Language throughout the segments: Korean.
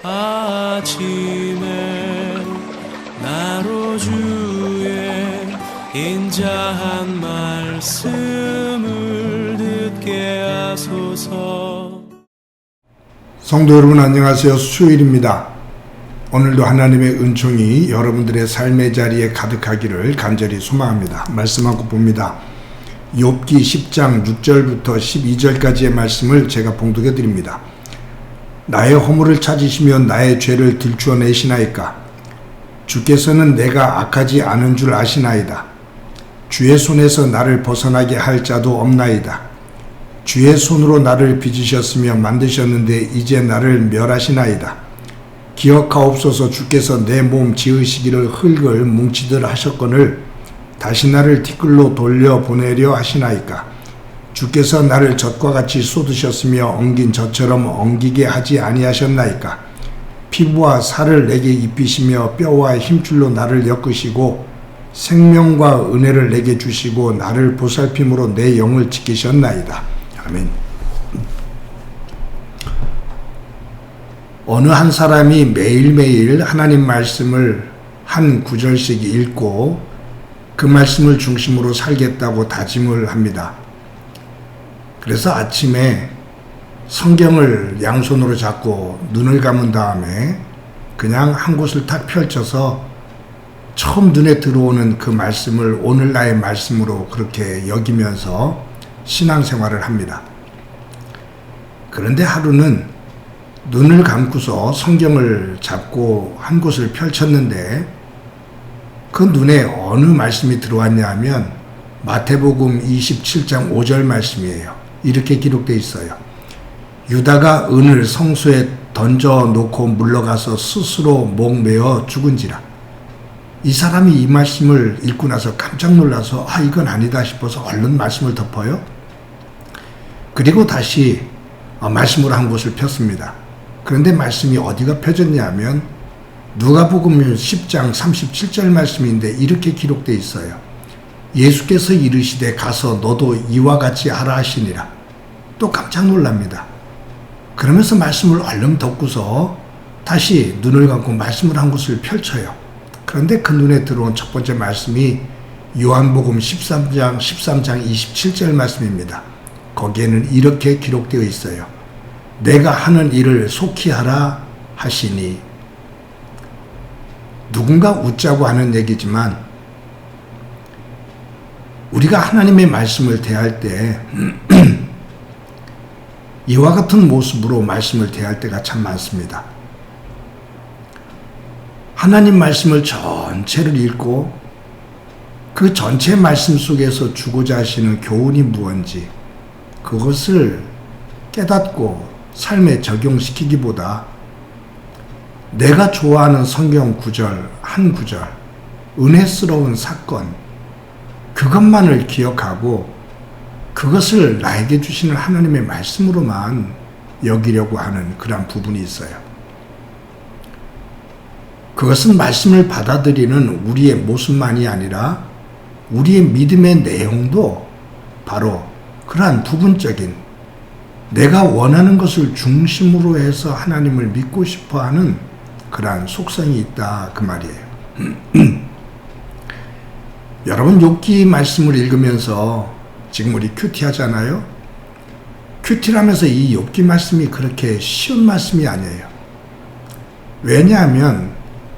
아침에 나로 주의 인자한 말씀을 듣게 하소서. 성도 여러분 안녕하세요. 수요일입니다. 오늘도 하나님의 은총이 여러분들의 삶의 자리에 가득하기를 간절히 소망합니다. 말씀하고 봅니다. 욥기 10장 6절부터 12절까지의 말씀을 제가 봉독해 드립니다. 나의 허물을 찾으시며 나의 죄를 들추어내시나이까. 주께서는 내가 악하지 않은 줄 아시나이다. 주의 손에서 나를 벗어나게 할 자도 없나이다. 주의 손으로 나를 빚으셨으며 만드셨는데 이제 나를 멸하시나이다. 기억하옵소서. 주께서 내 몸 지으시기를 흙을 뭉치들 하셨거늘 다시 나를 티끌로 돌려보내려 하시나이까. 주께서 나를 젖과 같이 쏟으셨으며 엉긴 젖처럼 엉기게 하지 아니하셨나이까. 피부와 살을 내게 입히시며 뼈와 힘줄로 나를 엮으시고 생명과 은혜를 내게 주시고 나를 보살핌으로 내 영을 지키셨나이다. 아멘. 어느 한 사람이 매일매일 하나님 말씀을 한 구절씩 읽고 그 말씀을 중심으로 살겠다고 다짐을 합니다. 그래서 아침에 성경을 양손으로 잡고 눈을 감은 다음에 그냥 한 곳을 탁 펼쳐서 처음 눈에 들어오는 그 말씀을 오늘 나의 말씀으로 그렇게 여기면서 신앙생활을 합니다. 그런데 하루는 눈을 감고서 성경을 잡고 한 곳을 펼쳤는데 그 눈에 어느 말씀이 들어왔냐 하면 마태복음 27장 5절 말씀이에요. 이렇게 기록되어 있어요. 유다가 은을 성소에 던져놓고 물러가서 스스로 목매어 죽은지라. 이 사람이 이 말씀을 읽고 나서 깜짝 놀라서 이건 아니다 싶어서 얼른 말씀을 덮어요. 그리고 다시 말씀으로 한 곳을 폈습니다. 그런데 말씀이 어디가 펴졌냐 하면 누가복음 10장 37절 말씀인데 이렇게 기록되어 있어요. 예수께서 이르시되 가서 너도 이와 같이 하라 하시니라. 또 깜짝 놀랍니다. 그러면서 말씀을 얼른 덮고서 다시 눈을 감고 말씀을 한 곳을 펼쳐요. 그런데 그 눈에 들어온 첫 번째 말씀이 요한복음 13장 27절 말씀입니다. 거기에는 이렇게 기록되어 있어요. 내가 하는 일을 속히 하라 하시니. 누군가 웃자고 하는 얘기지만 우리가 하나님의 말씀을 대할 때 이와 같은 모습으로 말씀을 대할 때가 참 많습니다. 하나님 말씀을 전체를 읽고 그 전체 말씀 속에서 주고자 하시는 교훈이 무언지 그것을 깨닫고 삶에 적용시키기보다 내가 좋아하는 성경 구절, 한 구절, 은혜스러운 사건, 그것만을 기억하고 그것을 나에게 주시는 하나님의 말씀으로만 여기려고 하는 그런 부분이 있어요. 그것은 말씀을 받아들이는 우리의 모습만이 아니라 우리의 믿음의 내용도 바로 그러한 부분적인 내가 원하는 것을 중심으로 해서 하나님을 믿고 싶어하는 그러한 속성이 있다 그 말이에요. 여러분 욥기 말씀을 읽으면서 지금 우리 큐티 하잖아요. 큐티를 하면서 이 욥기 말씀이 그렇게 쉬운 말씀이 아니에요. 왜냐하면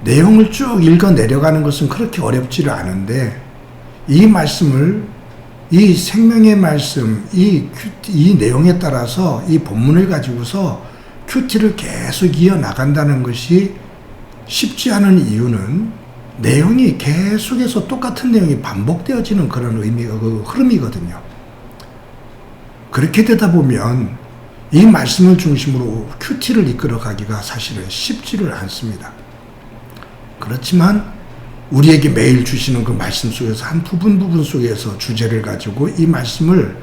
내용을 쭉 읽어 내려가는 것은 그렇게 어렵지를 않은데 이 말씀을 이 생명의 말씀, 이 내용에 따라서 이 본문을 가지고서 큐티를 계속 이어나간다는 것이 쉽지 않은 이유는 내용이 계속해서 똑같은 내용이 반복되어지는 그런 흐름이거든요. 그렇게 되다 보면 이 말씀을 중심으로 큐티를 이끌어가기가 사실은 쉽지를 않습니다. 그렇지만 우리에게 매일 주시는 그 말씀 속에서 한 부분 속에서 주제를 가지고 이 말씀을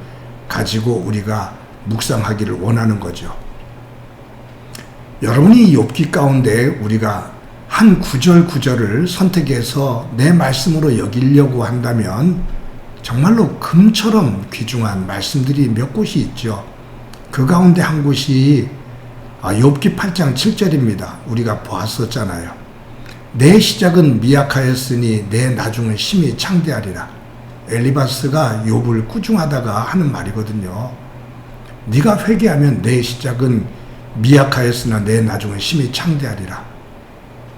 가지고 우리가 묵상하기를 원하는 거죠. 여러분이 욥기 가운데 우리가 한 구절을 선택해서 내 말씀으로 여기려고 한다면 정말로 금처럼 귀중한 말씀들이 몇 곳이 있죠. 그 가운데 한 곳이 욥기 8장 7절입니다. 우리가 보았었잖아요. 내 시작은 미약하였으니 내 나중은 심히 창대하리라. 엘리바스가 욥을 꾸중하다가 하는 말이거든요. 네가 회개하면 내 시작은 미약하였으나 내 나중은 심히 창대하리라.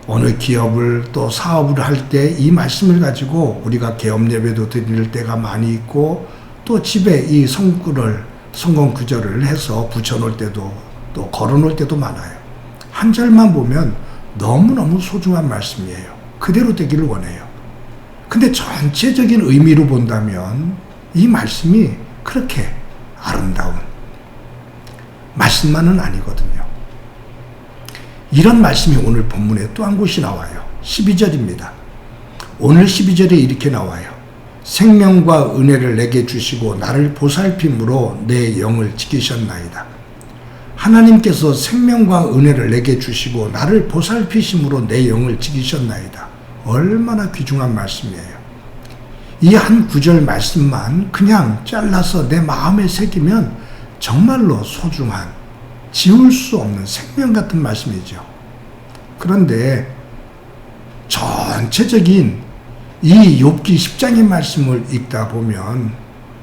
어느 기업을 또 사업을 할 때 이 말씀을 가지고 우리가 개업 예배도 드릴 때가 많이 있고 또 집에 이 성공 구절을 해서 붙여놓을 때도 또 걸어놓을 때도 많아요. 한 절만 보면 너무너무 소중한 말씀이에요. 그대로 되기를 원해요. 근데 전체적인 의미로 본다면 이 말씀이 그렇게 아름다운 말씀만은 아니거든요. 이런 말씀이 오늘 본문에 또 한 곳이 나와요. 12절입니다. 오늘 12절에 이렇게 나와요. 생명과 은혜를 내게 주시고 나를 보살핌으로 내 영을 지키셨나이다. 하나님께서 생명과 은혜를 내게 주시고 나를 보살피심으로 내 영을 지키셨나이다. 얼마나 귀중한 말씀이에요. 이 한 구절 말씀만 그냥 잘라서 내 마음에 새기면 정말로 소중한, 지울 수 없는 생명 같은 말씀이죠. 그런데 전체적인 이 욥기 10장의 말씀을 읽다 보면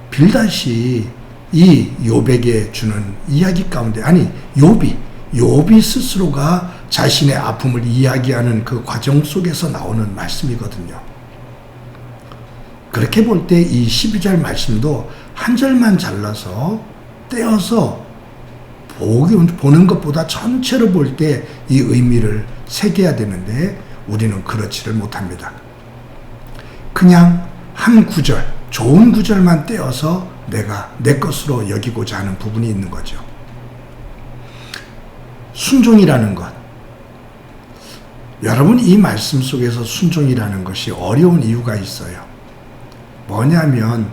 빌닷이 이 욥에게 주는 이야기 가운데, 아니 욥이 스스로가 자신의 아픔을 이야기하는 그 과정 속에서 나오는 말씀이거든요. 그렇게 볼 때 이 12절 말씀도 한 절만 잘라서 떼어서 보는 것보다 전체로 볼 때 이 의미를 새겨야 되는데 우리는 그렇지를 못합니다. 그냥 한 구절, 좋은 구절만 떼어서 내가 내 것으로 여기고자 하는 부분이 있는 거죠. 순종이라는 것. 여러분, 이 말씀 속에서 순종이라는 것이 어려운 이유가 있어요. 뭐냐면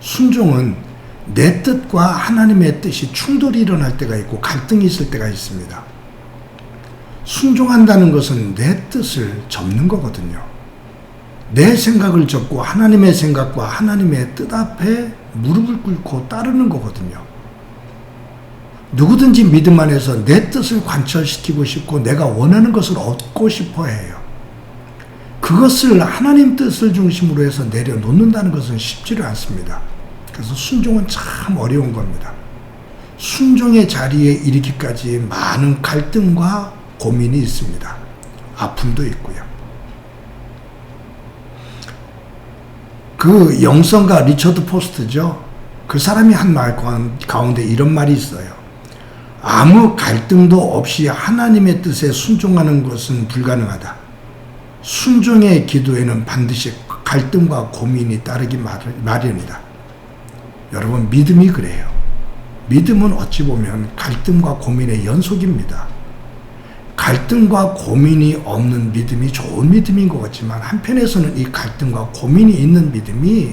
순종은 내 뜻과 하나님의 뜻이 충돌이 일어날 때가 있고 갈등이 있을 때가 있습니다. 순종한다는 것은 내 뜻을 접는 거거든요. 내 생각을 접고 하나님의 생각과 하나님의 뜻 앞에 무릎을 꿇고 따르는 거거든요. 누구든지 믿음 안에서 내 뜻을 관철시키고 싶고 내가 원하는 것을 얻고 싶어 해요. 그것을 하나님 뜻을 중심으로 해서 내려놓는다는 것은 쉽지를 않습니다. 그래서 순종은 참 어려운 겁니다. 순종의 자리에 이르기까지 많은 갈등과 고민이 있습니다. 아픔도 있고요. 그 영성가 리처드 포스트죠. 그 사람이 한 말 가운데 이런 말이 있어요. 아무 갈등도 없이 하나님의 뜻에 순종하는 것은 불가능하다. 순종의 기도에는 반드시 갈등과 고민이 따르기 마련이다. 여러분, 믿음이 그래요. 믿음은 어찌 보면 갈등과 고민의 연속입니다. 갈등과 고민이 없는 믿음이 좋은 믿음인 것 같지만 한편에서는 이 갈등과 고민이 있는 믿음이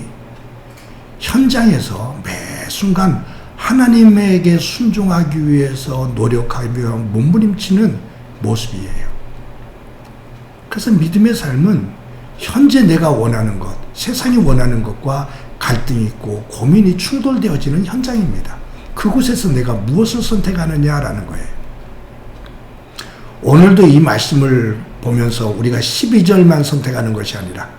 현장에서 매 순간 하나님에게 순종하기 위해서 노력하며 몸부림치는 모습이에요. 그래서 믿음의 삶은 현재 내가 원하는 것, 세상이 원하는 것과 갈등이 있고 고민이 충돌되어지는 현장입니다. 그곳에서 내가 무엇을 선택하느냐라는 거예요. 오늘도 이 말씀을 보면서 우리가 12절만 선택하는 것이 아니라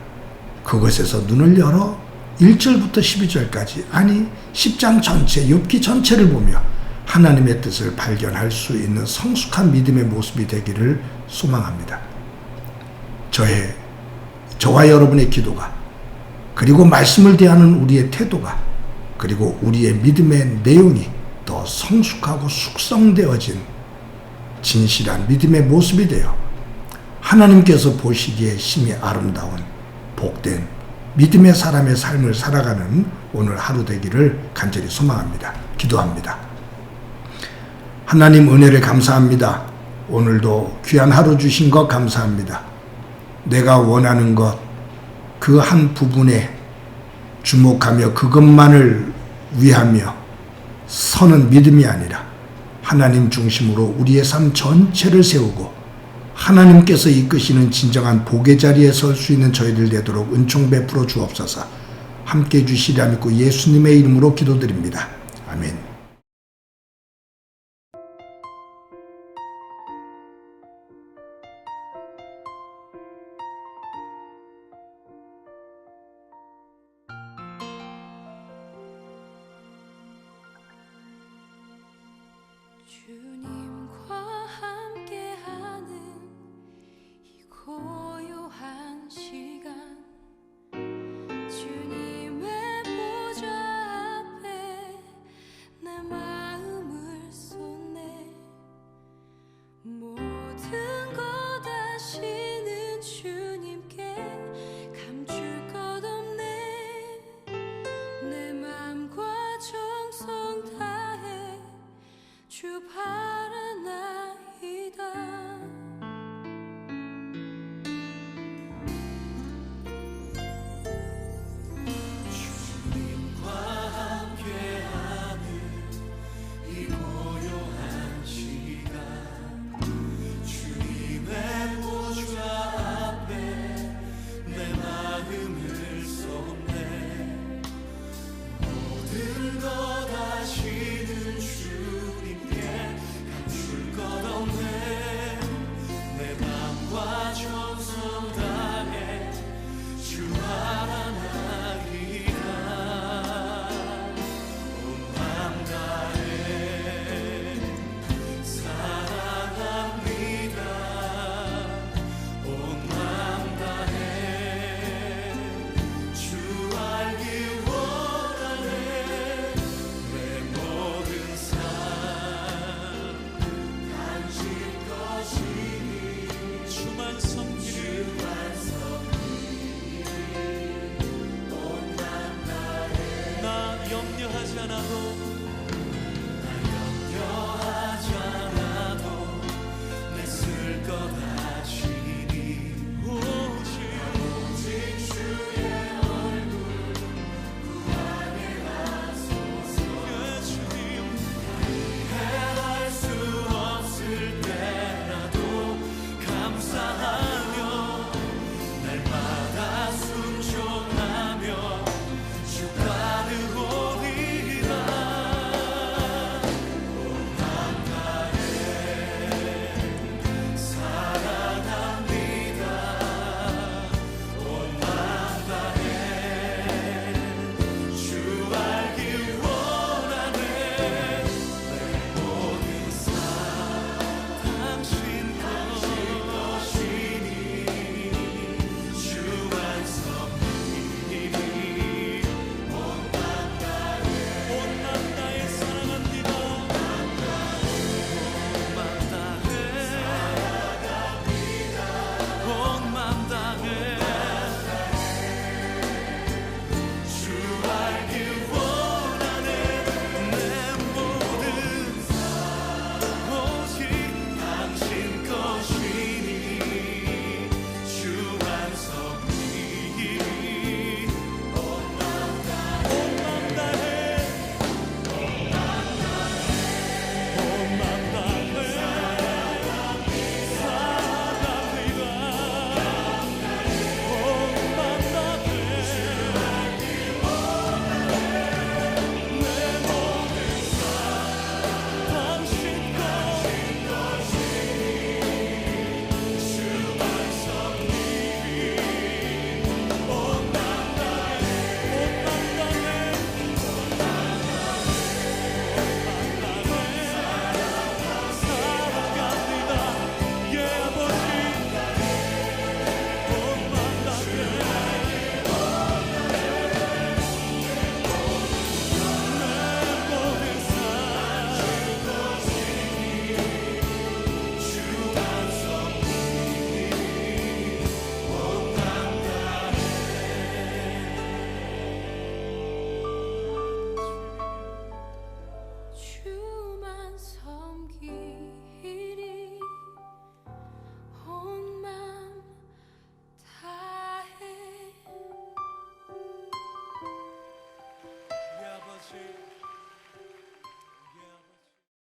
그것에서 눈을 열어 1절부터 12절까지, 아니 10장 전체, 욥기 전체를 보며 하나님의 뜻을 발견할 수 있는 성숙한 믿음의 모습이 되기를 소망합니다. 저와 여러분의 기도가, 그리고 말씀을 대하는 우리의 태도가, 그리고 우리의 믿음의 내용이 더 성숙하고 숙성되어진 진실한 믿음의 모습이 되어 하나님께서 보시기에 심히 아름다운 복된 믿음의 사람의 삶을 살아가는 오늘 하루 되기를 간절히 소망합니다. 기도합니다. 하나님, 은혜를 감사합니다. 오늘도 귀한 하루 주신 것 감사합니다. 내가 원하는 것, 그 한 부분에 주목하며 그것만을 위하며 서는 믿음이 아니라 하나님 중심으로 우리의 삶 전체를 세우고 하나님께서 이끄시는 진정한 복의 자리에 설 수 있는 저희들 되도록 은총 베풀어 주옵소서. 함께 해주시리라 믿고 예수님의 이름으로 기도드립니다. 아멘. 주님과 함께하는 이 고요한 시간, 주님의 보좌 앞에 내 마음을 쏟네.